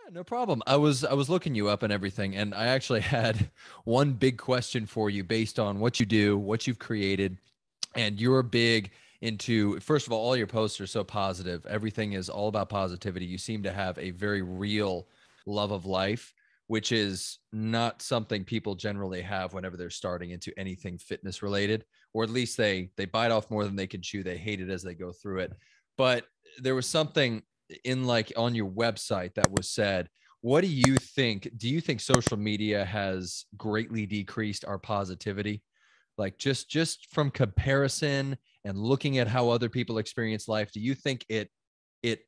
Yeah, no problem. I was looking you up and everything, and I actually had one big question for you based on what you do, what you've created, and you're big into, first of all your posts are so positive. Everything is all about positivity. You seem to have a very real love of life, which is not something people generally have whenever they're starting into anything fitness related, or at least they bite off more than they can chew. They hate it as they go through it. But there was something in like on your website that was said. What do you think? Do you think social media has greatly decreased our positivity? Like just from comparison and looking at how other people experience life, do you think it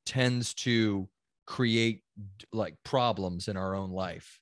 tends to create like problems in our own life?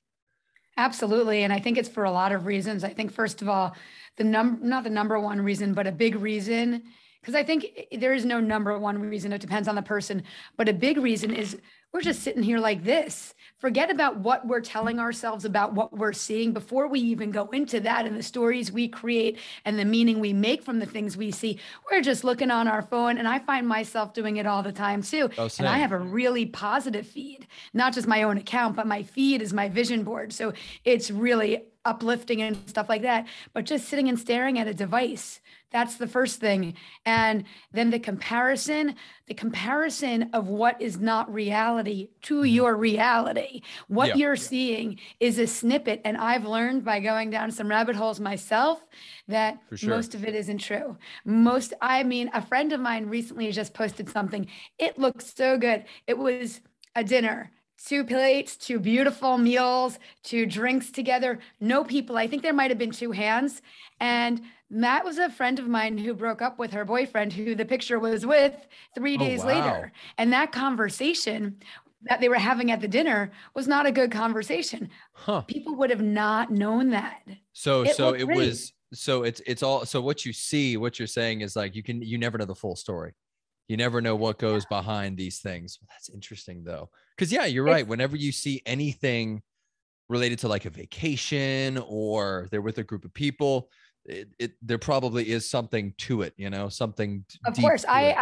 Absolutely. And I think it's for a lot of reasons. I think, first of all, not the number one reason, but a big reason, because I think there is no number one reason. It depends on the person. But a big reason is we're just sitting here like this. Forget about what we're telling ourselves about what we're seeing before we even go into that and the stories we create and the meaning we make from the things we see. We're just looking on our phone. And I find myself doing it all the time too. Oh, And I same. have a really positive feed, not just my own account, but my feed is my vision board. So it's really uplifting and stuff like that. But just sitting and staring at a device, that's the first thing. And then the comparison of what is not reality to Mhm. your reality. What Yeah, you're seeing is a snippet. And I've learned by going down some rabbit holes myself that for sure. most of it isn't true. A friend of mine recently just posted something. It looked so good. It was a dinner, two plates, two beautiful meals, two drinks together, no people. I think there might have been two hands. And Matt was a friend of mine who broke up with her boyfriend, who the picture was with, three Oh, days wow. later. And that conversation that they were having at the dinner was not a good conversation. Huh. People would have not known that. So It so looked it great. was so it's all so what you see, what you're saying is like you never know the full story. You never know what goes behind these things. That's interesting though. Cause yeah, you're right. It's Whenever you see anything related to like a vacation or they're with a group of people, there probably is something to it, something Of deep course. to it.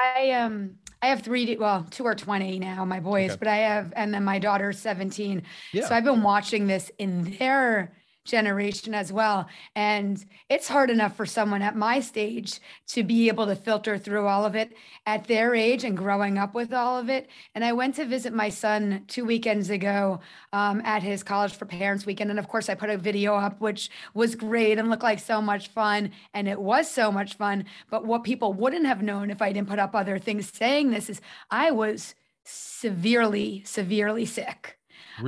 I have well, two are 20 now, my boys, Okay. but and then my daughter's 17. Yeah. So I've been watching this in their generation as well. And it's hard enough for someone at my stage to be able to filter through all of it at their age and growing up with all of it. And I went to visit my son 2 weekends ago at his college for parents weekend. And of course, I put a video up, which was great and looked like so much fun. And it was so much fun. But what people wouldn't have known if I didn't put up other things saying this is I was severely, severely sick.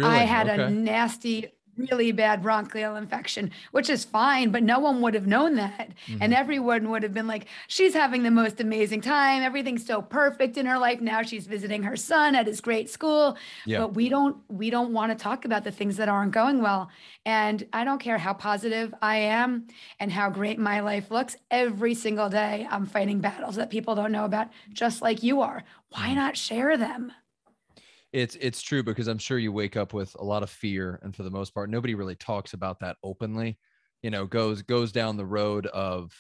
I Really? had a Okay. nasty, really bad bronchial infection, which is fine, but no one would have known that. And Hmm. everyone would have been like, she's having the most amazing time. Everything's so perfect in her life. Now she's visiting her son at his great school. Yeah. But we don't want to talk about the things that aren't going well. And I don't care how positive I am and how great my life looks. Every single day, I'm fighting battles that people don't know about, just like you are. Why Hmm. not share them? It's true because I'm sure you wake up with a lot of fear, and for the most part, nobody really talks about that openly. Goes down the road of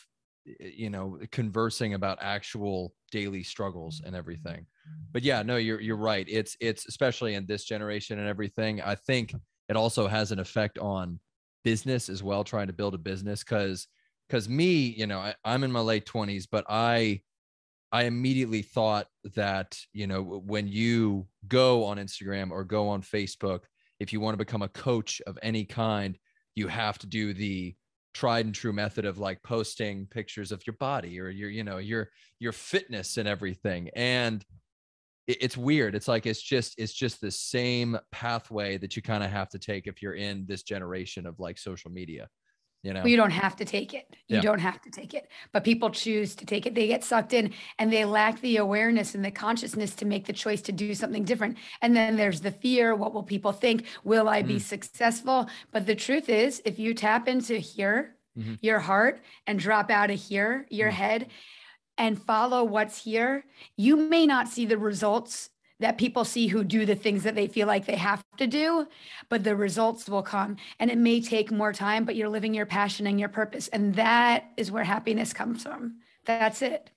conversing about actual daily struggles and everything. But yeah, no, you're right. It's especially in this generation and everything. I think it also has an effect on business as well, trying to build a business because me, I'm in my late 20s, but I immediately thought that, when you go on Instagram or go on Facebook, if you want to become a coach of any kind, you have to do the tried and true method of like posting pictures of your body or your fitness and everything. And it's weird. It's like it's just the same pathway that you kind of have to take if you're in this generation of like social media, you Well, know? you don't have to take it. You Yeah. don't have to take it. But people choose to take it. They get sucked in and they lack the awareness and the consciousness to make the choice to do something different. And then there's the fear. What will people think? Will I be Mm-hmm. successful? But the truth is, if you tap into here, Mm-hmm. your heart, and drop out of here, your Mm-hmm. head, and follow what's here, you may not see the results that people see who do the things that they feel like they have to do, but the results will come. And it may take more time, but you're living your passion and your purpose. And that is where happiness comes from. That's it.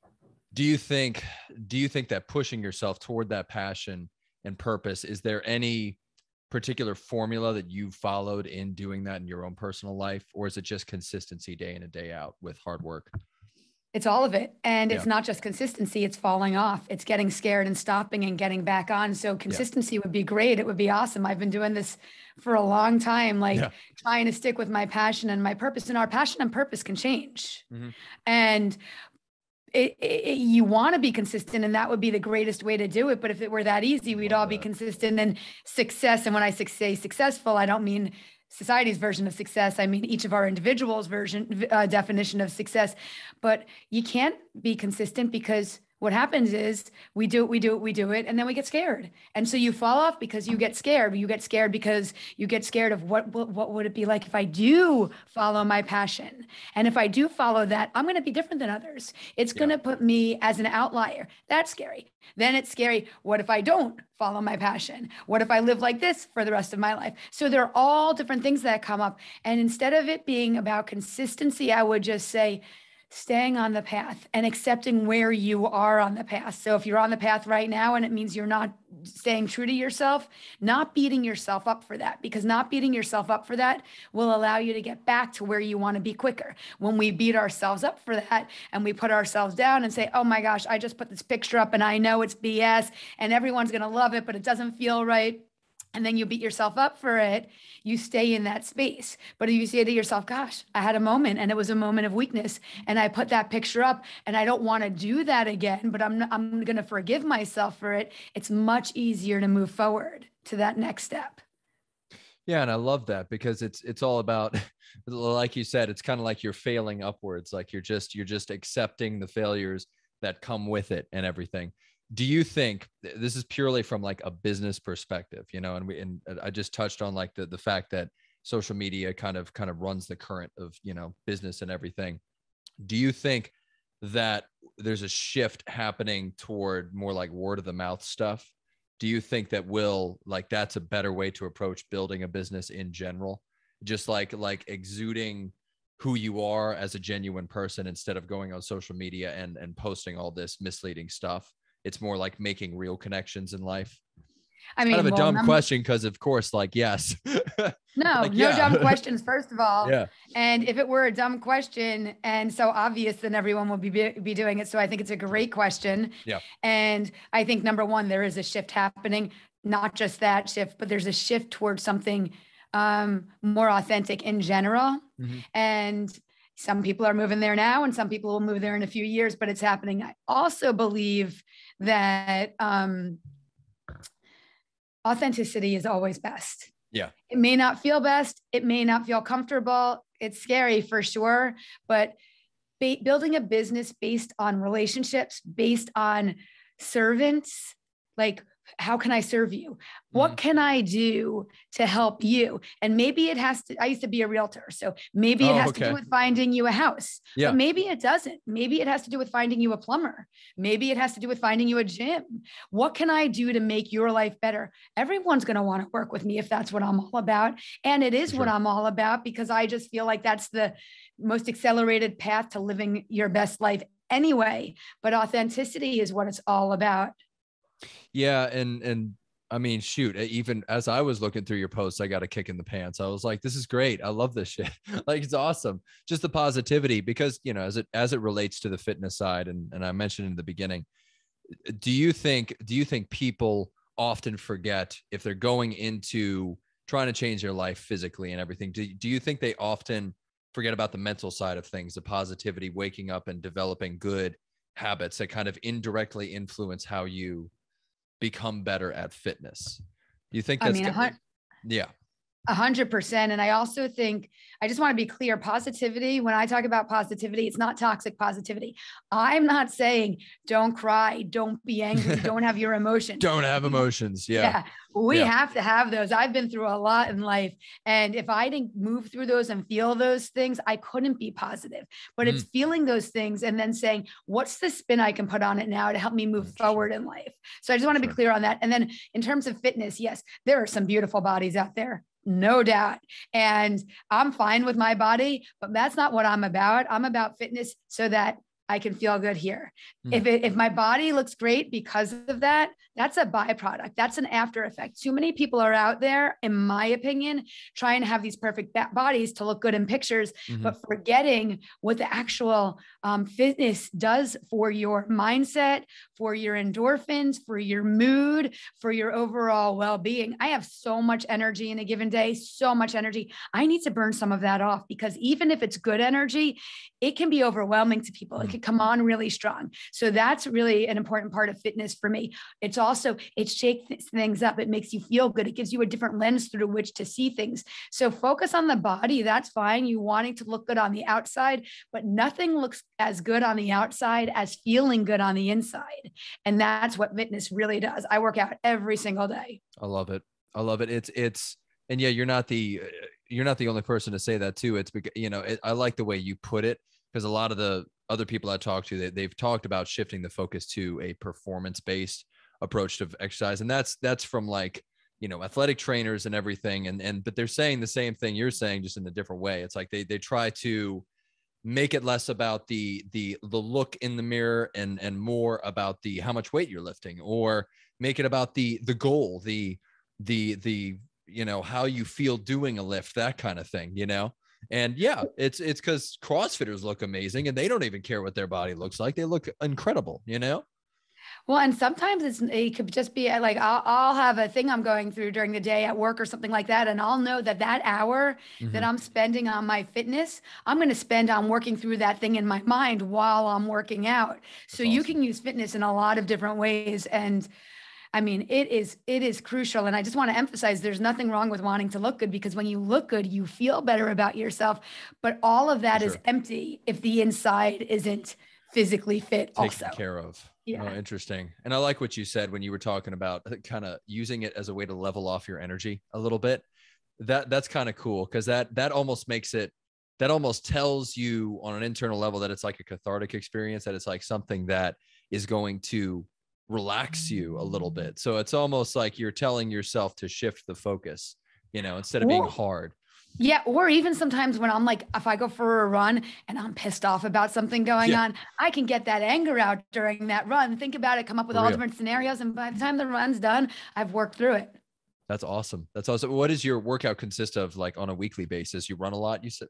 Do you think do you think that pushing yourself toward that passion and purpose, is there any particular formula that you followed in doing that in your own personal life? Or is it just consistency day in and day out with hard work? It's all of it. And Yeah. it's not just consistency, it's falling off. It's getting scared and stopping and getting back on. So consistency would be great. It would be awesome. I've been doing this for a long time, like trying to stick with my passion and my purpose. And our passion and purpose can change. And you want to be consistent, and that would be the greatest way to do it. But if it were that easy, we'd all be consistent. And success, and when I say successful, I don't mean society's version of success. I mean each of our individuals' definition of success. But you can't be consistent, because what happens is we do it, and then we get scared. And so you fall off because you get scared. You get scared because you get scared of what would it be like if I do follow my passion? And if I do follow that, I'm going to be different than others. It's going to put me as an outlier. That's scary. Then it's scary. What if I don't follow my passion? What if I live like this for the rest of my life? So there are all different things that come up. And instead of it being about consistency, I would just say, staying on the path and accepting where you are on the path. So if you're on the path right now and it means you're not staying true to yourself, not beating yourself up for that, because not beating yourself up for that will allow you to get back to where you want to be quicker. When we beat ourselves up for that and we put ourselves down and say, oh my gosh, I just put this picture up and I know it's BS and everyone's going to love it, but it doesn't feel right. And then you beat yourself up for it, you stay in that space. But if you say to yourself, gosh, I had a moment and it was a moment of weakness and I put that picture up and I don't want to do that again, but I'm going to forgive myself for it. It's much easier to move forward to that next step. Yeah. And I love that, because it's all about, like you said, it's kind of like you're failing upwards. Like you're just accepting the failures that come with it and everything. Do you think, this is purely from like a business perspective, and I just touched on like the fact that social media kind of runs the current of, business and everything. Do you think that there's a shift happening toward more like word of the mouth stuff? Do you think that that's a better way to approach building a business in general? Just like exuding who you are as a genuine person instead of going on social media and posting all this misleading stuff. It's more like making real connections in life. I mean, kind of a dumb question, because of course, yes. No dumb questions, first of all. Yeah. And if it were a dumb question and so obvious, then everyone will be doing it. So I think it's a great question. Yeah. And I think number one, there is a shift happening, not just that shift, but there's a shift towards something more authentic in general. And some people are moving there now and some people will move there in a few years, but it's happening. I also believe that authenticity is always best. Yeah. It may not feel best. It may not feel comfortable. It's scary for sure, but building a business based on relationships, based on servants, like, how can I serve you? What can I do to help you? And maybe it has to, I used to be a realtor, so maybe it has to do with finding you a house, but maybe it doesn't. Maybe it has to do with finding you a plumber. Maybe it has to do with finding you a gym. What can I do to make your life better? Everyone's going to want to work with me if that's what I'm all about. And it is what I'm all about, because I just feel like that's the most accelerated path to living your best life anyway. But authenticity is what it's all about. Yeah. And I mean, shoot, even as I was looking through your posts, I got a kick in the pants. I was like, this is great. I love this shit. Like, it's awesome. Just the positivity, because, as it relates to the fitness side, and I mentioned in the beginning, do you think people often forget, if they're going into trying to change their life physically and everything, do you think they often forget about the mental side of things, the positivity, waking up and developing good habits that kind of indirectly influence how you become better at fitness? You think that's 100%. And I also think, I just want to be clear, positivity, when I talk about positivity, it's not toxic positivity. I'm not saying don't cry, don't be angry, don't have your emotions. Don't have emotions. Yeah. We have to have those. I've been through a lot in life. And if I didn't move through those and feel those things, I couldn't be positive. But it's feeling those things and then saying, what's the spin I can put on it now to help me move forward in life? So I just want to be clear on that. And then in terms of fitness, yes, there are some beautiful bodies out there. No doubt. And I'm fine with my body, but that's not what I'm about. I'm about fitness so that I can feel good here. If my body looks great because of that, That's a byproduct. That's an after effect. Too many people are out there, in my opinion, trying to have these perfect bodies to look good in pictures, but forgetting what the actual fitness does for your mindset, for your endorphins, for your mood, for your overall well-being. I have so much energy in a given day, so much energy. I need to burn some of that off, because even if it's good energy, it can be overwhelming to people. It can come on really strong. So that's really an important part of fitness for me. It's also, it shakes things up. It makes you feel good. It gives you a different lens through which to see things. So focus on the body. That's fine. You wanting to look good on the outside, but nothing looks as good on the outside as feeling good on the inside. And that's what fitness really does. I work out every single day. I love it. I love it. And yeah, you're not the only person to say that too. It's because, I like the way you put it, because a lot of the other people I talk to, they've talked about shifting the focus to a performance-based approach to exercise. And that's from like, athletic trainers and everything. But they're saying the same thing you're saying, just in a different way. It's like they try to make it less about the look in the mirror and more about the how much weight you're lifting, or make it about the goal, the how you feel doing a lift, that kind of thing, And yeah, it's because CrossFitters look amazing and they don't even care what their body looks like. They look incredible, Well, and sometimes it could just be like, I'll have a thing I'm going through during the day at work or something like that. And I'll know that hour that I'm spending on my fitness, I'm going to spend on working through that thing in my mind while I'm working out. So you can use fitness in a lot of different ways. And I mean, it is crucial. And I just want to emphasize, there's nothing wrong with wanting to look good, because when you look good, you feel better about yourself. But all of that is empty if the inside isn't physically fit taken care of. Yeah. Oh, interesting. And I like what you said when you were talking about kind of using it as a way to level off your energy a little bit. That's kind of cool, because that almost makes it, that almost tells you on an internal level that it's like a cathartic experience, that it's like something that is going to relax you a little bit. So it's almost like you're telling yourself to shift the focus, instead of being hard. Yeah. Or even sometimes when I'm like, if I go for a run and I'm pissed off about something going on, I can get that anger out during that run. Think about it, come up with all different scenarios. And by the time the run's done, I've worked through it. That's awesome. That's awesome. What does your workout consist of, like on a weekly basis? You run a lot, you said?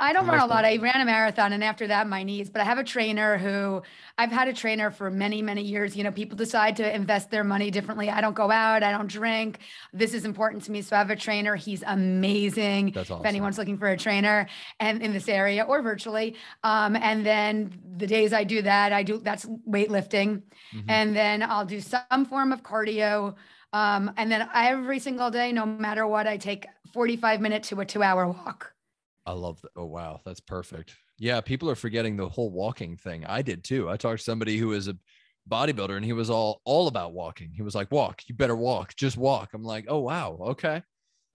I don't run a lot. I ran a marathon, and after that, my knees. But I have a trainer who I've had a trainer for many, many years. People decide to invest their money differently. I don't go out. I don't drink. This is important to me. So I have a trainer. He's amazing. That's awesome. If anyone's looking for a trainer and in this area or virtually. And then the days I do that, that's weightlifting. And then I'll do some form of cardio. And then every single day, no matter what, I take 45-minute to a 2-hour walk. I love that. Oh, wow. That's perfect. Yeah. People are forgetting the whole walking thing. I did too. I talked to somebody who is a bodybuilder and he was all about walking. He was like, walk, you better walk, just walk. I'm like, oh, wow. Okay.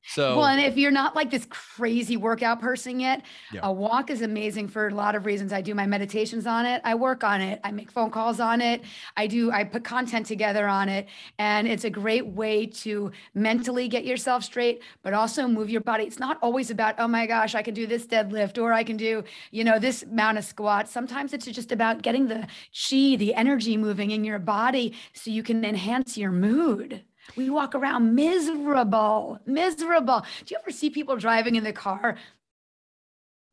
So, well, and if you're not like this crazy workout person yet, a walk is amazing for a lot of reasons. I do my meditations on it. I work on it. I make phone calls on it. I put content together on it. And it's a great way to mentally get yourself straight, but also move your body. It's not always about, oh my gosh, I can do this deadlift, or I can do, this amount of squats. Sometimes it's just about getting the chi, the energy moving in your body so you can enhance your mood. We walk around miserable. Do you ever see people driving in the car?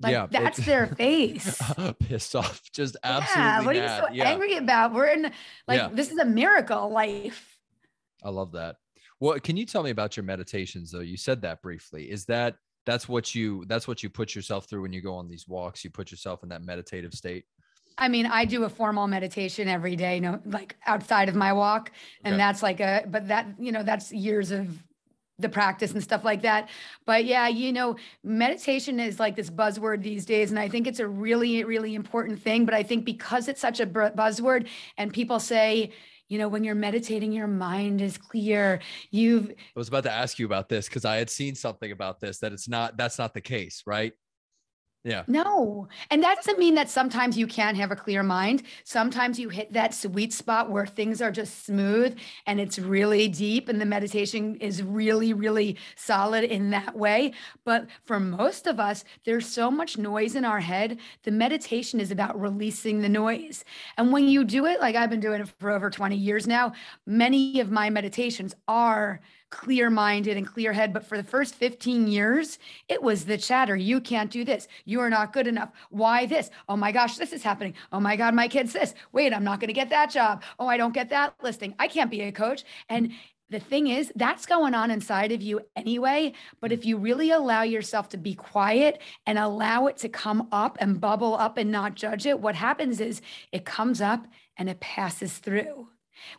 Like that's their face. Pissed off. Just absolutely. What are you so angry about? We're in this is a miracle life. I love that. Well, can you tell me about your meditations though? You said that briefly. Is that's what you put yourself through when you go on these walks? You put yourself in that meditative state? I mean, I do a formal meditation every day, like outside of my walk. And that's that's years of the practice and stuff like that. But yeah, meditation is like this buzzword these days. And I think it's a really, really important thing. But I think because it's such a buzzword and people say, when you're meditating, your mind is clear. I was about to ask you about this because I had seen something about this, that's not the case, right? Yeah. No. And that doesn't mean that sometimes you can't have a clear mind. Sometimes you hit that sweet spot where things are just smooth and it's really deep and the meditation is really, really solid in that way. But for most of us, there's so much noise in our head. The meditation is about releasing the noise. And when you do it, like I've been doing it for over 20 years now, many of my meditations are clear minded and clear head. But for the first 15 years, it was the chatter. You can't do this. You are not good enough. Why this? Oh my gosh, this is happening. Oh my God, my kid's this. Wait, I'm not going to get that job. Oh, I don't get that listing. I can't be a coach. And the thing is, that's going on inside of you anyway. But if you really allow yourself to be quiet and allow it to come up and bubble up and not judge it, what happens is it comes up and it passes through.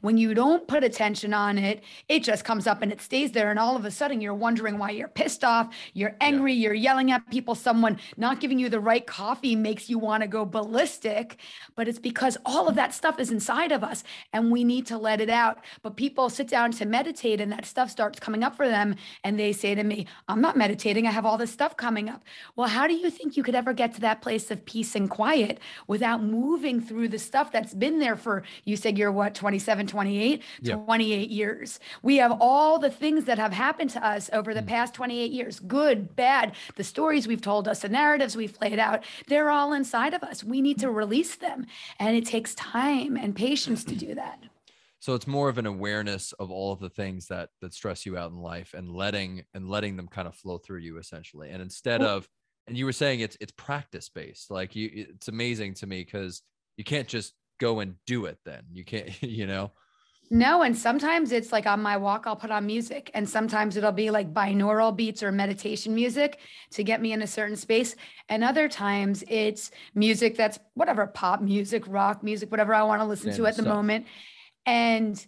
When you don't put attention on it, it just comes up and it stays there. And all of a sudden, you're wondering why you're pissed off, you're angry, you're yelling at people. Someone not giving you the right coffee makes you want to go ballistic. But it's because all of that stuff is inside of us and we need to let it out. But people sit down to meditate and that stuff starts coming up for them. And they say to me, I'm not meditating. I have all this stuff coming up. Well, how do you think you could ever get to that place of peace and quiet without moving through the stuff that's been there for, you said you're what, 27, 28, Yep. 28 years. We have all the things that have happened to us over the past 28 years, good, bad, the stories we've told us, the narratives we've played out, they're all inside of us. We need to release them. And it takes time and patience to do that. So it's more of an awareness of all of the things that stress you out in life and letting them kind of flow through you essentially. And instead of, and you were saying it's practice based, like it's amazing to me because you can't just go and do it then. You can't, you know? No, and sometimes it's like on my walk, I'll put on music, and sometimes it'll be like binaural beats or meditation music to get me in a certain space. And other times it's music that's whatever, pop music, rock music, whatever I want to listen to at the moment. And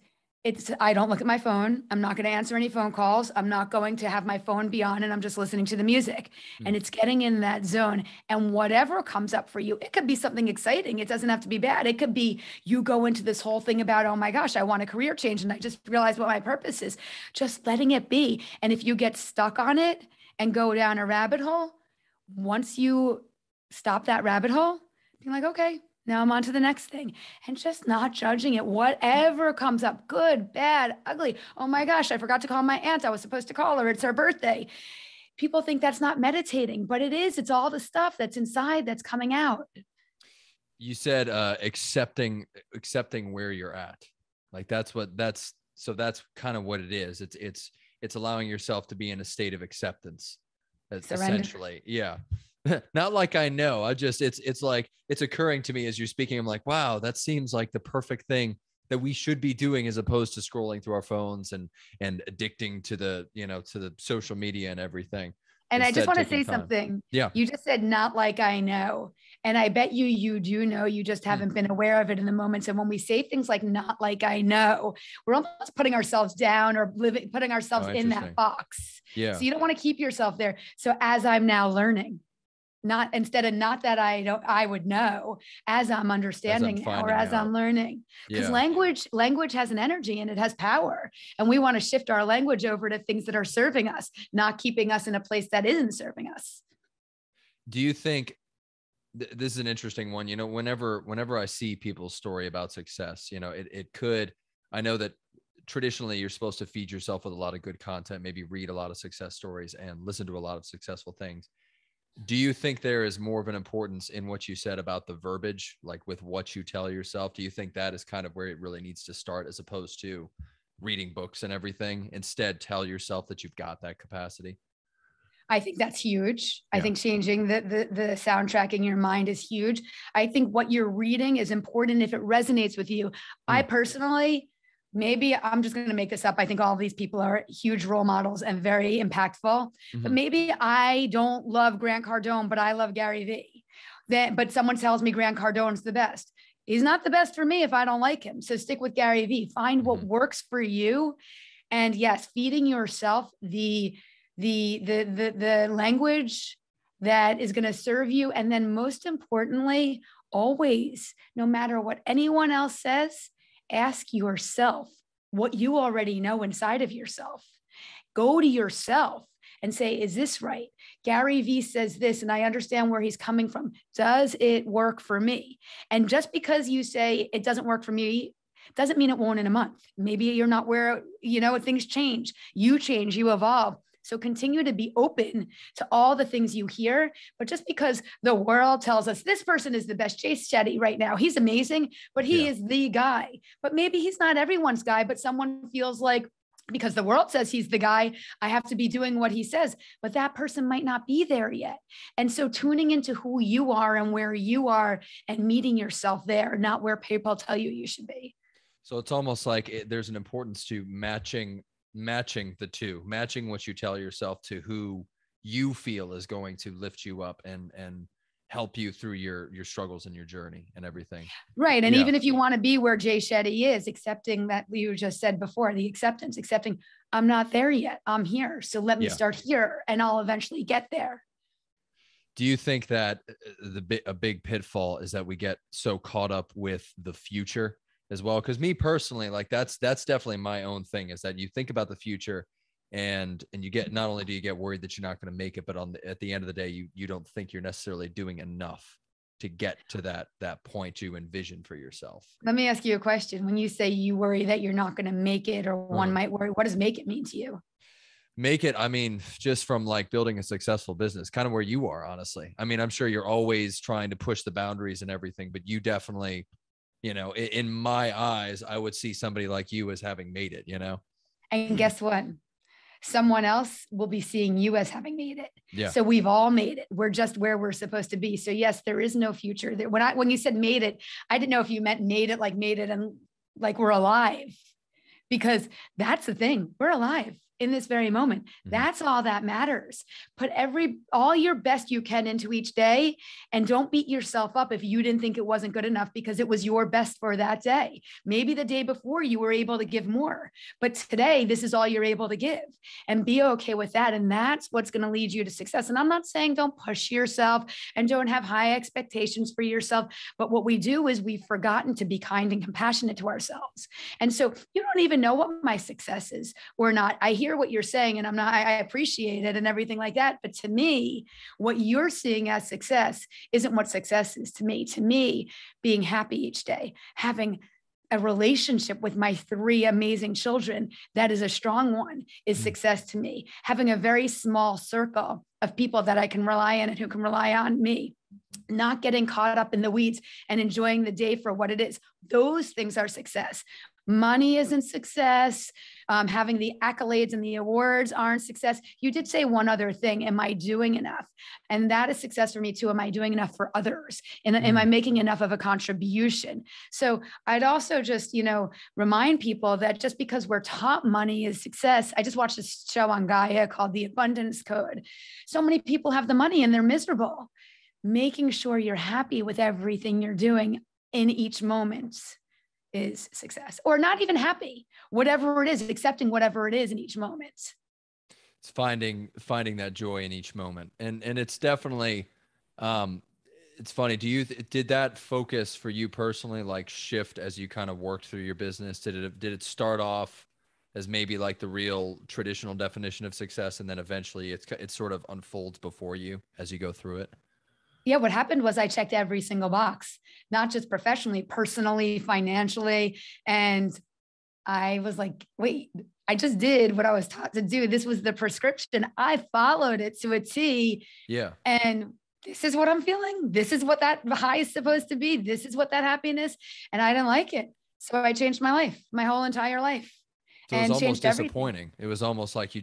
I don't look at my phone. I'm not going to answer any phone calls. I'm not going to have my phone be on and I'm just listening to the music. And it's getting in that zone. And whatever comes up for you, it could be something exciting. It doesn't have to be bad. It could be you go into this whole thing about, oh my gosh, I want a career change. And I just realized what my purpose is. Just letting it be. And if you get stuck on it and go down a rabbit hole, once you stop that rabbit hole, you're like, okay, now I'm on to the next thing, and just not judging it. Whatever comes up, good, bad, ugly. Oh my gosh, I forgot to call my aunt. I was supposed to call her. It's her birthday. People think that's not meditating, but it is. It's all the stuff that's inside that's coming out. You said accepting where you're at. Like that's kind of what it is. It's allowing yourself to be in a state of acceptance. Essentially. Yeah. Not like I know. It's like it's occurring to me as you're speaking. I'm like, wow, that seems like the perfect thing that we should be doing as opposed to scrolling through our phones and addicting to the social media and everything. And I just want to say something. Yeah. You just said, not like I know. And I bet you do know, you just haven't been aware of it in the moment. So when we say things like, not like I know, we're almost putting ourselves down or putting ourselves in that box. Yeah. So you don't want to keep yourself there. So as I'm now learning, not that I would know, as I'm understanding now, or as I'm learning, because language has an energy and it has power, and we want to shift our language over to things that are serving us, not keeping us in a place that isn't serving us. Do you think this is an interesting one? Whenever I see people's story about success, I know that traditionally you're supposed to feed yourself with a lot of good content, maybe read a lot of success stories and listen to a lot of successful things. Do you think there is more of an importance in what you said about the verbiage, like with what you tell yourself? Do you think that is kind of where it really needs to start, as opposed to reading books and everything? Instead, tell yourself that you've got that capacity. I think that's huge. I think changing the soundtrack in your mind is huge. I think what you're reading is important if it resonates with you. I personally, maybe I'm just going to make this up. I think all of these people are huge role models and very impactful. But maybe I don't love Grant Cardone, but I love Gary Vee. But someone tells me Grant Cardone's the best. He's not the best for me if I don't like him. So stick with Gary Vee. Find what works for you. And yes, feeding yourself the language that is going to serve you. And then most importantly, always, no matter what anyone else says, ask yourself what you already know inside of yourself. Go to yourself and say, is this right? Gary Vee says this, and I understand where he's coming from. Does it work for me? And just because you say it doesn't work for me, doesn't mean it won't in a month. Maybe you're not where, things change, you evolve. So continue to be open to all the things you hear. But just because the world tells us this person is the best, Jay Shetty right now, he's amazing, but he is the guy. But maybe he's not everyone's guy, but someone feels like, because the world says he's the guy, I have to be doing what he says, but that person might not be there yet. And so tuning into who you are and where you are and meeting yourself there, not where people tell you should be. So it's almost like there's an importance to matching the two, matching what you tell yourself to who you feel is going to lift you up and help you through your struggles and your journey and everything. Right. And even if you want to be where Jay Shetty is, accepting that you just said before, the accepting, I'm not there yet. I'm here. So let me start here and I'll eventually get there. Do you think that a big pitfall is that we get so caught up with the future as well? Because me personally, like that's definitely my own thing, is that you think about the future and you get, not only do you get worried that you're not going to make it, but at the end of the day, you don't think you're necessarily doing enough to get to that point you envision for yourself. Let me ask you a question. When you say you worry that you're not going to make it, or one might worry, what does make it mean to you? Make it, I mean, just from like building a successful business, kind of where you are, honestly. I mean, I'm sure you're always trying to push the boundaries and everything, but you definitely, in my eyes, I would see somebody like you as having made it, And guess what? Someone else will be seeing you as having made it. Yeah. So we've all made it. We're just where we're supposed to be. So yes, there is no future there. When you said made it, I didn't know if you meant made it and like we're alive, because that's the thing. We're alive in this very moment. That's all that matters. Put all your best you can into each day, and don't beat yourself up if you didn't think it wasn't good enough, because it was your best for that day. Maybe the day before you were able to give more, but today this is all you're able to give, and be okay with that. And that's what's going to lead you to success. And I'm not saying don't push yourself and don't have high expectations for yourself, but what we do is we've forgotten to be kind and compassionate to ourselves. And so you don't even know what my success is or not. I hear what you're saying, and I appreciate it and everything like that. But to me, what you're seeing as success isn't what success is to me. To me, being happy each day, having a relationship with my 3 amazing children that is a strong one, is success to me. Having a very small circle of people that I can rely on and who can rely on me. Not getting caught up in the weeds and enjoying the day for what it is. Those things are success. Money isn't success. Having the accolades and the awards aren't success. You did say one other thing. Am I doing enough? And that is success for me too. Am I doing enough for others? And am I making enough of a contribution? So I'd also just, remind people that just because we're taught money is success. I just watched this show on Gaia called The Abundance Code. So many people have the money and they're miserable. Making sure you're happy with everything you're doing in each moment is success. Or not even happy, whatever it is, accepting whatever it is in each moment. It's finding that joy in each moment. And it's definitely, it's funny. Did that focus for you personally, like shift as you kind of worked through your business? Did it start off as maybe like the real traditional definition of success, and then eventually it sort of unfolds before you as you go through it? Yeah, what happened was I checked every single box, not just professionally, personally, financially. And I was like, wait, I just did what I was taught to do. This was the prescription. I followed it to a T. Yeah. And this is what I'm feeling. This is what that high is supposed to be. This is what that happiness. And I didn't like it. So I changed my life, my whole entire life. So it was almost disappointing. Everything. It was almost like you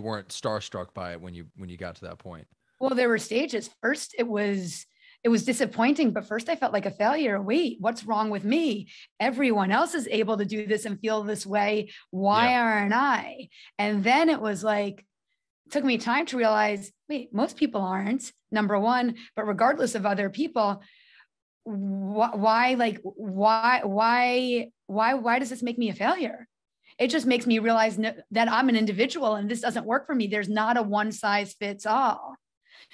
weren't starstruck by it when you got to that point. Well, there were stages. First, it was disappointing, but first I felt like a failure. Wait, what's wrong with me? Everyone else is able to do this and feel this way. Why aren't I? And then it was like, it took me time to realize, wait, most people aren't, number one, but regardless of other people, why does this make me a failure? It just makes me realize that I'm an individual and this doesn't work for me. There's not a one size fits all.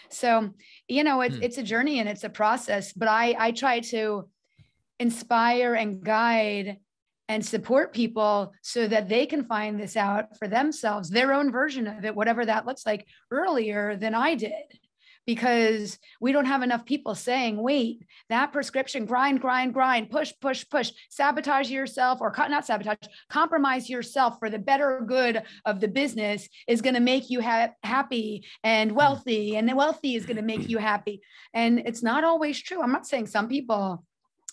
So, it's a journey and it's a process, but I try to inspire and guide and support people so that they can find this out for themselves, their own version of it, whatever that looks like, earlier than I did. Because we don't have enough people saying, wait, that prescription, grind, push, sabotage yourself, or not sabotage, compromise yourself for the better good of the business is going to make you happy and wealthy, and the wealthy is going to make you happy. And it's not always true. I'm not saying some people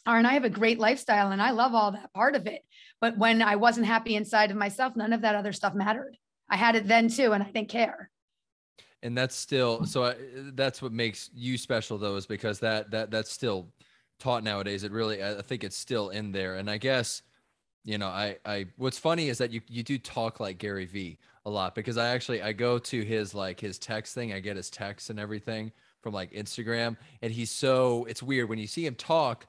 are, and I have a great lifestyle and I love all that part of it. But when I wasn't happy inside of myself, none of that other stuff mattered. I had it then too, and I didn't care. And that's still, so that's what makes you special though, is because that's still taught nowadays. It really, I think it's still in there. And I guess, you know, what's funny is that you do talk like Gary V a lot, because I go to his text thing. I get his texts and everything from like Instagram, and it's weird when you see him talk.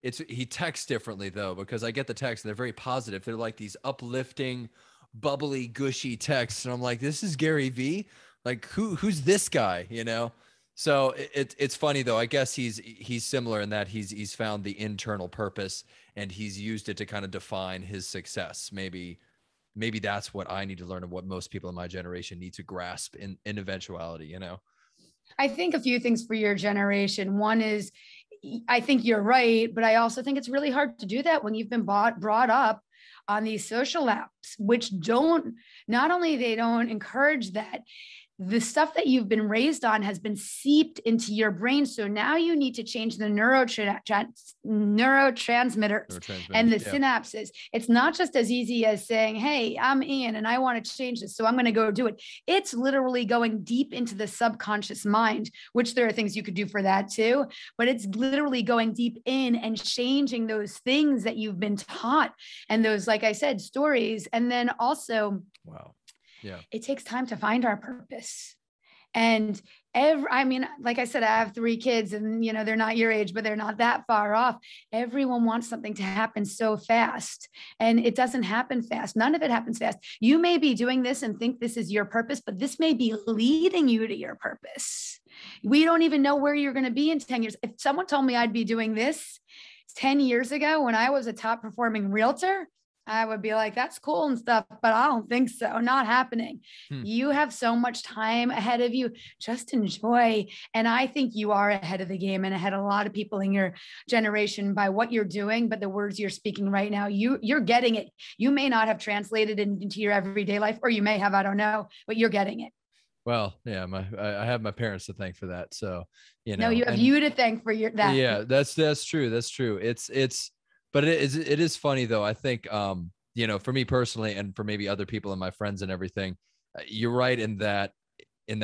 He texts differently though, because I get the texts and they're very positive. They're like these uplifting, bubbly, gushy texts. And I'm like, this is Gary V. Like who's this guy, you know? So it's funny though. I guess he's similar in that he's found the internal purpose and he's used it to kind of define his success. Maybe that's what I need to learn, and what most people in my generation need to grasp in eventuality, you know? I think a few things for your generation. One is, I think you're right, but I also think it's really hard to do that when you've been brought up on these social apps, which not only they don't encourage that, the stuff that you've been raised on has been seeped into your brain. So now you need to change the neurotransmitters and the synapses. It's not just as easy as saying, hey, I'm Ian and I want to change this, so I'm going to go do it. It's literally going deep into the subconscious mind, which there are things you could do for that too. But it's literally going deep in and changing those things that you've been taught, and those, like I said, stories. And then also, wow. Yeah. It takes time to find our purpose. And like I said, I have 3 kids and, you know, they're not your age, but they're not that far off. Everyone wants something to happen so fast, and it doesn't happen fast. None of it happens fast. You may be doing this and think this is your purpose, but this may be leading you to your purpose. We don't even know where you're going to be in 10 years. If someone told me I'd be doing this 10 years ago when I was a top performing realtor, I would be like, that's cool and stuff, but I don't think so. Not happening. You have so much time ahead of you. Just enjoy. And I think you are ahead of the game and ahead of a lot of people in your generation by what you're doing, but the words you're speaking right now, you're getting it. You may not have translated it into your everyday life, or you may have, I don't know, but you're getting it. Well, yeah, I have my parents to thank for that. So, you know, no, you have you to thank for that. Yeah, that's true. That's true. But it is funny though. I think, you know, for me personally, and for maybe other people and my friends and everything, you're right in that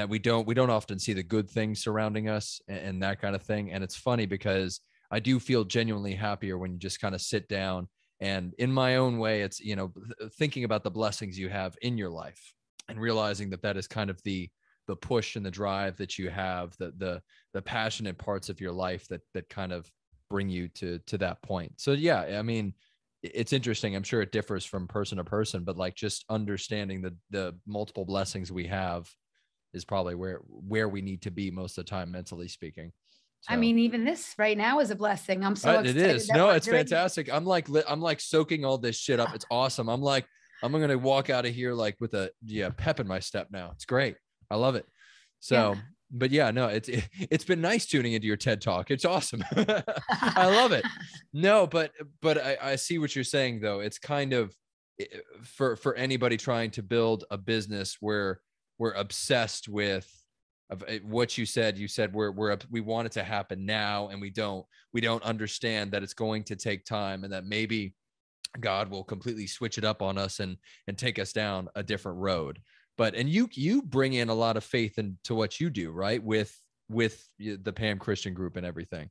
we don't often see the good things surrounding us and that kind of thing. And it's funny because I do feel genuinely happier when you just kind of sit down and, in my own way, it's, you know, thinking about the blessings you have in your life and realizing that is kind of the push and the drive that you have, the passionate parts of your life that kind of bring you to that point. So yeah, I mean, it's interesting. I'm sure it differs from person to person, but like just understanding the multiple blessings we have is probably where we need to be most of the time, mentally speaking. So, I mean, even this right now is a blessing. I'm so excited. It is. No, it's fantastic. I'm like soaking all this shit up. It's awesome. I'm going to walk out of here like with a pep in my step now. It's great. I love it. So, yeah. But yeah, no, it's been nice tuning into your TED Talk. It's awesome. I love it. No, but I see what you're saying though. It's kind of for anybody trying to build a business where we're obsessed with what you said. You said we want it to happen now, and we don't understand that it's going to take time, and that maybe God will completely switch it up on us and take us down a different road. And you bring in a lot of faith into what you do, right? With the Pam Christian group and everything.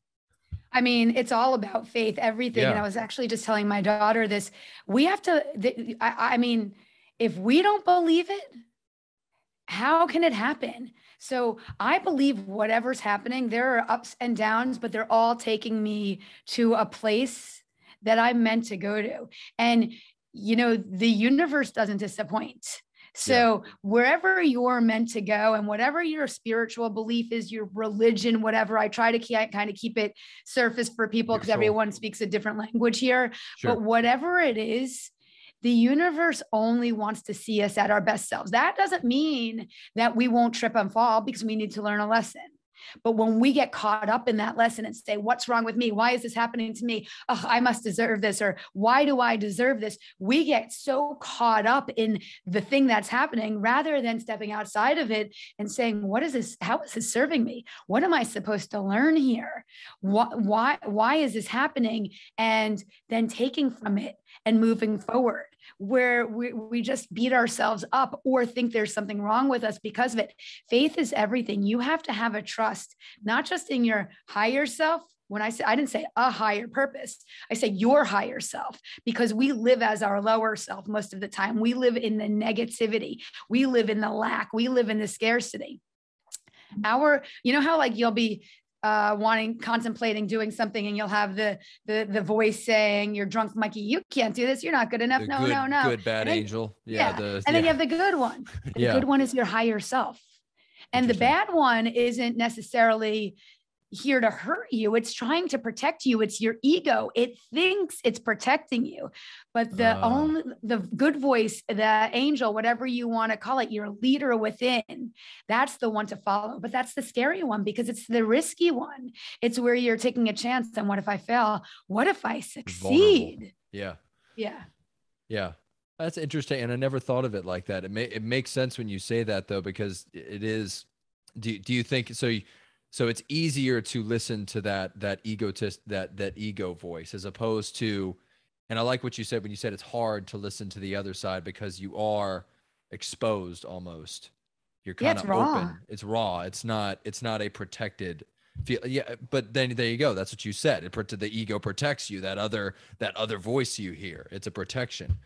I mean, it's all about faith, everything. Yeah. And I was actually just telling my daughter this. We have to, I mean, if we don't believe it, how can it happen? So I believe whatever's happening, there are ups and downs, but they're all taking me to a place that I'm meant to go to. And, you know, the universe doesn't disappoint. Yeah. So wherever you're meant to go and whatever your spiritual belief is, your religion, whatever, I try to kind of keep it surface for people because Neutral. everyone speaks a different language here. Sure. But whatever it is, the universe only wants to see us at our best selves. That doesn't mean that we won't trip and fall because we need to learn a lesson. But when we get caught up in that lesson and say, what's wrong with me? Why is this happening to me? Oh, I must deserve this. Or why do I deserve this? We get so caught up in the thing that's happening rather than stepping outside of it and saying, what is this? How is this serving me? What am I supposed to learn here? Why is this happening? And then taking from it and moving forward, where we just beat ourselves up or think there's something wrong with us because of it. Faith is everything. You have to have a trust, not just in your higher self. When I didn't say a higher purpose, I say your higher self, because we live as our lower self most of the time. We live in the negativity. We live in the lack. We live in the scarcity. You know how like you'll be contemplating doing something, and you'll have the voice saying, "You're drunk, Mikey. You can't do this. You're not good enough." The No. good, bad angel. Yeah. And then you have the good one. The good one is your higher self. And the bad one isn't necessarily here to hurt you. It's trying to protect you. It's your ego. It thinks it's protecting you. But the good voice, the angel, whatever you want to call it, your leader within, that's the one to follow. But that's the scary one because it's the risky one. It's where you're taking a chance. And what if I fail? What if I succeed? Yeah. Yeah. Yeah. That's interesting. And I never thought of it like that. It makes sense when you say that, though, because it is, do you think so it's easier to listen to that ego voice as opposed to, and I like what you said when you said it's hard to listen to the other side because you are exposed almost. You're kind of open. It's raw. It's not a protected feel. Yeah. But then there you go. That's what you said. The ego protects you. That other voice you hear, it's a protection.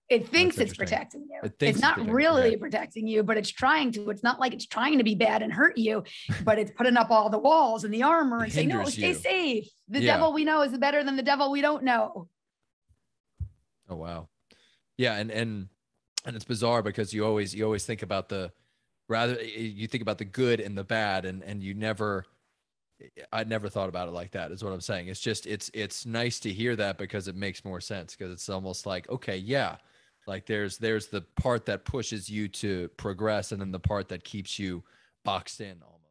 It thinks it's protecting you. It's not really protecting you, but it's trying to. It's not like it's trying to be bad and hurt you, but it's putting up all the walls and the armor and saying, no, stay safe. The devil we know is better than the devil we don't know. Oh, wow. Yeah. And it's bizarre because you always think about you think about the good and the bad, and I never thought about it like that, is what I'm saying. It's just, it's nice to hear that because it makes more sense, because it's almost like, okay, yeah. Like there's the part that pushes you to progress, and then the part that keeps you boxed in almost.